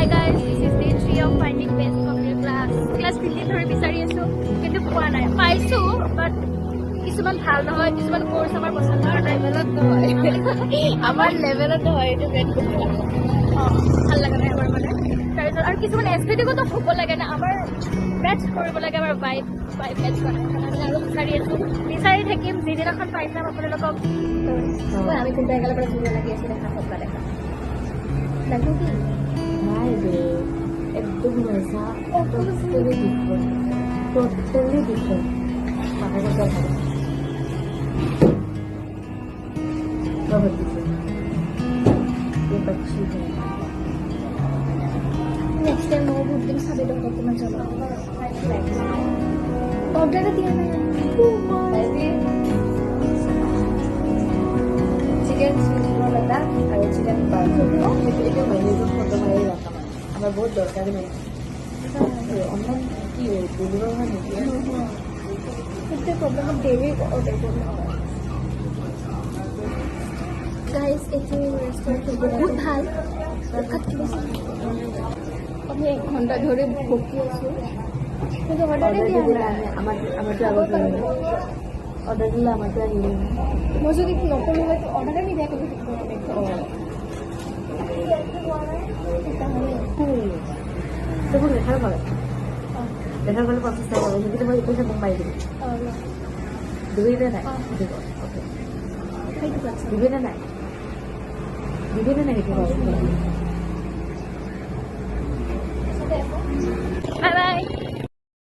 Hi guys, this is day 3 of finding best cocktail class. Class 15 ধৰি বিচাৰি আছো কিন্তু পোৱা নাই। পাইছো বাট কিছুমান ভাল নহয়, কিছুমান কোৰ্স আমাৰ পছন্দৰ লেভেলত নহয়। আমাৰ লেভেলত নহয়, এইটো বেড ভাল লগা নাই আমাৰ মানে। তাৰপিছত আৰু কিছুমান এস্থেটিকতো হ'ব লাগে না, আমাৰ মেটচ কৰিব লাগে আমাৰ ভাইব মেটচ বনাই আৰু বিচাৰি থাকিম যিদিনাখন পাইছাম আপোনালোকক আমি কোনটা এগালৰ পৰা ধুনীয়া লাগি আছিলে দেখা দেখা লাগো কি নাই রে একদম নয়সা টোটালি ডিফারেন্ট মাথা কথা ভালো बहुत ये बच्ची है नेक्स्ट टाइम वो बहुत दिन साबित होगा कि मैं चलो ऑर्डर दिया मैंने चिकन रोल এটা আর চিকেন বার্গার এটা মেনুতে ফটো মারি রাখা আমার বহুত দরকার নেই অনলাইন কি ডেলিভারি হয় নাকি इससे प्रॉब्लम है डेली ऑर्डर करना गाइस এটি রেস্টুরেন্ট বহুত ভাল আমি 1 ঘন্টা ধরে ভুকি আছো কিন্তু অর্ডার দিয়া না আমাকে আবার অর্ডার দিলে আমাকে আর নিয়ে মই যদি নকৰো হয় অর্ডার নিদিয়া কিন্তু দেখুন লেখার ভালো লেখার ভালো প্রসেস হবে যদি তোমার একুশে মুম্বাই দিবি দিবি না নাই দিবি না নাই দিবি না নাই বাই বাই